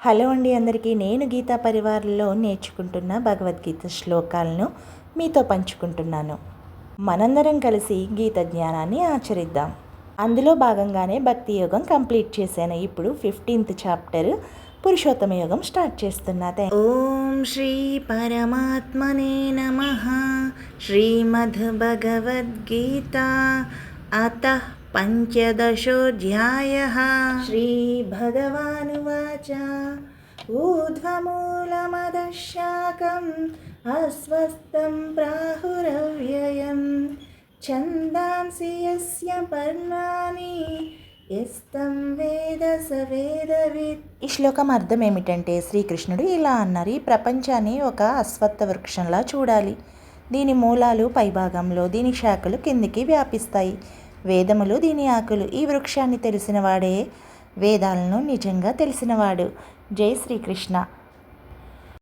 Hello అండి అందరికీ. నేను గీతా పరివార్లో నేర్చుకుంటున్న భగవద్గీత శ్లోకాలను మీతో పంచుకుంటున్నాను. మనందరం కలిసి గీత జ్ఞానాన్ని ఆచరిద్దాం. అందులో భాగంగానే భక్తి యోగం కంప్లీట్ చేశాను. ఇప్పుడు 15th చాప్టర్ పురుషోత్తమ యోగం స్టార్ట్ చేస్తున్నా. ఓం శ్రీ పరమాత్మనే నమః. శ్రీమద్ భగవద్గీత అత పంచదశోऽధ్యాయः. శ్రీభగవానువాచ ఊర్ధ్వమూలమదః శాఖम् అస్వస్థం ప్రాహురవ్యయం ఛందాంసి యస్య పర్ణాని యస్తం వేద స వేదవిత్. ఈ శ్లోకం అర్థం ఏమిటంటే, శ్రీకృష్ణుడు ఇలా అన్నారు: ఈ ప్రపంచాన్ని ఒక అశ్వత్థ వృక్షంలా చూడాలి. దీని మూలాలు పైభాగంలో, దీని శాఖలు కిందికి వ్యాపిస్తాయి. వేదములు దీని ఆకులు. ఈ వృక్షాన్ని తెలిసినవాడే వేదాలను నిజంగా తెలిసినవాడు. జై శ్రీకృష్ణ.